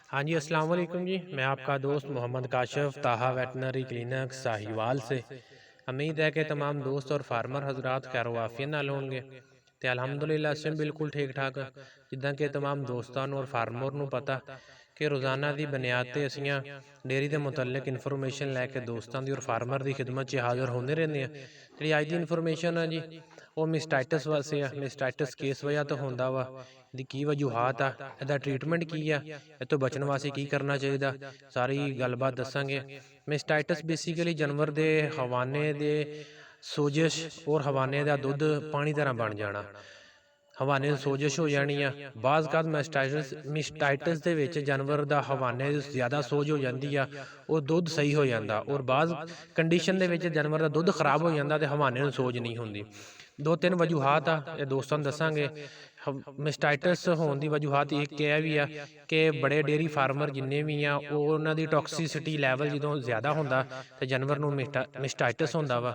हाँ जी, अस्सलाम वालेकुम जी। मैं आपका दोस्त मोहम्मद काशिफ ताहा वेटनरी क्लिनिक साहिवाल से। उम्मीद है कि तमाम दोस्त और फार्मर हजरात खैर वाफियत नाल होणगे ते अल्हम्दुलिल्लाह असीं बिल्कुल ठीक ठाक। जिद्दां कि तमाम दोस्तां नूं और फार्मर नूं पता कि रोज़ाना की बुनियाद ते असीं डेयरी के मुतलक इन्फॉर्मेशन लैके दोस्तां दी और फार्मर की खिदमत च हाज़र होंदे रहिंदे आ। जिहड़ी अज दी इन्फॉर्मेशन है जी वो मिसटाइटस वास्ते आ। मिसटाइटस किस वजह तो होंदा वा, इहदी की वजूहात आ, इहदा ट्रीटमेंट की आ, इह तो बचण वास्ते की करना चाहिए, सारी गलबात दसांगे। मिसटाइटस बेसिकली जानवर के हवाने दे सोजिश और हवाने का दुध पानी तरह बन जाना। हवाने सोजिश हो जानी आ। बाज़ मिसटाइटस दे विच जानवर का हवाने ज़्यादा सोज हो जाती आ और दुध सही हो जाता, और बाज़ कंडीशन दे विच जानवर का दुध खराब हो जाता तो हवाने नूं सोज नहीं होंदी। दो तीन वजूहात आ, ये दोस्तों दसांगे। मिसटाइटस होने की वजूहात एक यह भी आ कि बड़े डेयरी फार्मर जिन्ने भी आ उन्हां दी टॉक्सिसिटी लैवल जो ज़्यादा होंदा तो जानवर नूं मिसटाइटस होंदा वा।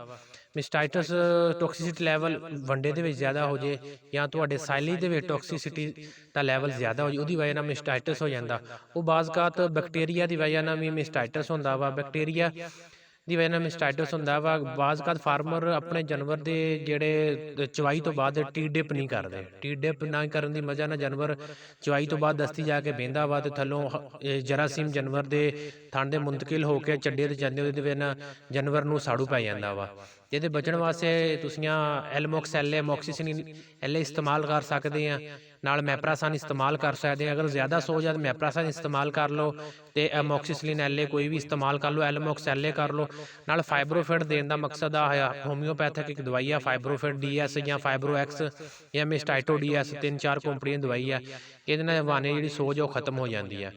मिसटाइटस टॉक्सिसिटी लैवल वंडे दे विच ज़्यादा हो जाए या तुहाडे साइलेज दे विच टॉक्सिसिटी दा लैवल ज़्यादा हो जाए, उहदी वजह नाल मिसटाइटस हो जाता। वो बाज़ात बैक्टीरिया की वजह नाल भी मिसटाइटस होंदा वा। बैक्टीरिया ਦੀ ਵਜ੍ਹਾ ਨਾਲ ਮਿਸਟਾਈਟਸ ਹੁੰਦਾ ਵਾ। ਬਾਜ਼ ਕਾਤ ਫਾਰਮਰ ਆਪਣੇ ਜਾਨਵਰ ਦੇ ਜਿਹੜੇ ਚਵਾਈ ਤੋਂ ਬਾਅਦ ਟੀ ਡਿਪ ਨਹੀਂ ਕਰਦੇ। ਟੀ ਡਿਪ ਨਾ ਕਰਨ ਦੀ ਵਜ੍ਹਾ ਨਾਲ ਜਾਨਵਰ ਚਵਾਈ ਤੋਂ ਬਾਅਦ ਦਸਤੀ ਜਾ ਕੇ ਬਹਿੰਦਾ ਵਾ ਤੇ ਥੱਲੋਂ ਜਰਾਸੀਮ ਜਾਨਵਰ ਦੇ ਥਣ ਦੇ ਮੁੰਤਕਿਲ ਹੋ ਕੇ ਚੱਡੇ ਤੇ ਜਾਂਦੇ, ਉਹਦੇ ਵਜ੍ਹਾ ਨਾਲ ਜਾਨਵਰ ਨੂੰ ਸਾੜੂ ਪੈ ਜਾਂਦਾ ਵਾ। ਇਹਦੇ ਬਚਣ ਵਾਸਤੇ ਤੁਸੀਂ ਐਲਮੋਕਸ ਐਲ ਮੋਕਸੀਸਿਨ ਐਲ ਇਸਤੇਮਾਲ ਕਰ ਸਕਦੇ ਆ, ਨਾਲ ਮੈਪਰਾਸਾਨ ਇਸਤੇਮਾਲ ਕਰ ਸਕਦੇ ਆ। ਅਗਰ ਜ਼ਿਆਦਾ ਸੋਜ ਆ ਤਾਂ ਮੈਪਰਾਸਾਨ ਇਸਤੇਮਾਲ ਕਰ ਲਓ ਤੇ ਐਮੋਕਸੀਸਿਲਿਨ ਐਲ ਕੋਈ ਵੀ ਇਸਤੇਮਾਲ ਕਰ ਲਓ, ਐਲਮੋਕਸ ਐਲ ਕਰ ਲਓ। ਨਾਲ ਫਾਈਬਰੋਫਿਟ ਦੇਣ ਦਾ ਮਕਸਦ ਆ ਹੋਮਿਓਪੈਥਿਕ ਇੱਕ ਦਵਾਈ ਆ ਫਾਈਬਰੋਫਿਟ ਡੀਐਸ ਜਾਂ ਫਾਈਬਰੋ ਐਕਸ ਜਾਂ ਮਿਸਟਾਈਟੋ ਡੀਐਸ, 3-4 ਕੰਪਨੀਆਂ ਦੀ ਦਵਾਈ ਆ। ਇਹਦੇ ਨਾਲ ਹਵਾਨੇ ਜਿਹੜੀ ਸੋਜ ਉਹ ਖਤਮ ਹੋ ਜਾਂਦੀ ਆ।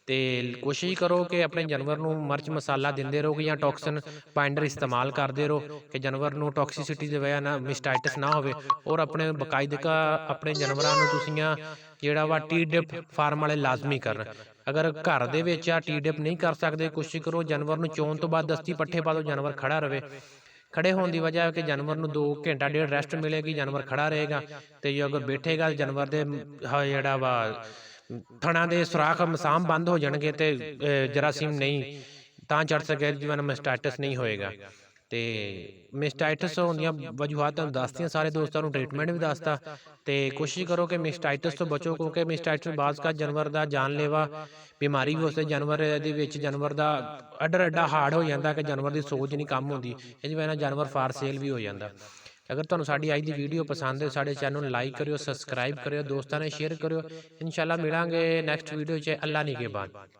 ਤੇ ਕੋਸ਼ਿਸ਼ ਕਰੋ ਕਿ ਆਪਣੇ ਜਾਨਵਰ ਨੂੰ ਮਿਰਚ ਮਸਾਲਾ ਦਿੰਦੇ ਰਹੋ ਜਾਂ ਟੌਕਸਿਨ ਬਾਈਂਡਰ ਇਸਤੇਮਾਲ ਕਰਦੇ ਰਹੋ ਕਿ ਜਾਨਵਰ ਨੂੰ ਟੌਕਸਿਸਿਟੀ ਦੀ ਵਜ੍ਹਾ ਨਾਲ ਮਿਸਟਾਈਟਸ ਨਾ ਹੋਵੇ। ਔਰ ਆਪਣੇ ਬਾਕਾਇਦਾ ਆਪਣੇ ਜਾਨਵਰਾਂ ਨੂੰ ਤੁਸੀਂ ਜਿਹੜਾ ਵਾ ਟੀ ਡਿਪ ਫਾਰਮ ਵਾਲੇ ਲਾਜ਼ਮੀ ਕਰਨ। ਅਗਰ ਘਰ ਦੇ ਵਿੱਚ ਆ ਟੀ ਡਿਪ ਨਹੀਂ ਕਰ ਸਕਦੇ, ਕੋਸ਼ਿਸ਼ ਕਰੋ ਜਾਨਵਰ ਨੂੰ ਚੋਣ ਤੋਂ ਬਾਅਦ ਦਸਤੀ ਪੱਠੇ ਪਾ ਦਿਓ, ਜਾਨਵਰ ਖੜਾ ਰਵੇ। खड़े होने की वजह है कि जानवर को 2 घंटा डेढ़ रेस्ट मिलेगी, जानवर खड़ा रहेगा। तो जो अगर बैठेगा जानवर के जोड़ा वा थणा के सुराख मसाम बंद हो जाएंगे तो जरासीम नहीं ਤਾਂ ਚੜ ਸਕਿਆ ਜਿਵੇਂ ਮਿਸਟਾਈਟਸ ਨਹੀਂ ਹੋਏਗਾ। ਤੇ ਮਿਸਟਾਈਟਸ ਹੁੰਦੀਆਂ ਵਜੂਹਾਤ ਤੁਹਾਨੂੰ ਦੱਸਤੀਆਂ, ਸਾਰੇ ਦੋਸਤਾਂ ਨੂੰ ਟ੍ਰੀਟਮੈਂਟ ਵੀ ਦੱਸਤਾ। ਤੇ ਕੋਸ਼ਿਸ਼ ਕਰੋ ਕਿ ਮਿਸਟਾਈਟਸ ਤੋਂ ਬਚੋ, ਕਿਉਂਕਿ ਮਿਸਟਾਈਟਸ ਬਾਜ਼ ਕਾ ਜਾਨਵਰ ਦਾ ਜਾਨਲੇਵਾ ਬਿਮਾਰੀ ਵੀ ਉਸਦੇ ਜਾਨਵਰ ਦੇ ਵਿੱਚ ਜਾਨਵਰ ਦਾ ਅੱਡਰ ਅੱਡਾ ਹਾਰਡ ਹੋ ਜਾਂਦਾ ਕਿ ਜਾਨਵਰ ਦੀ ਸੋਚ ਨਹੀਂ ਕੰਮ ਹੁੰਦੀ। ਇਹਦੀ ਵਜ੍ਹਾ ਨਾਲ ਜਾਨਵਰ ਫਾਰ ਸੇਲ ਵੀ ਹੋ ਜਾਂਦਾ। अगर तुहानू साडी अज दी वीडियो पसंद है, साडे चैनल नूं लाइक करियो, सबसक्राइब करियो, दोस्तां ने शेयर करियो। इंशाअल्लाह मिलांगे नैक्सट वीडियो च। अल्लाह निगहबान।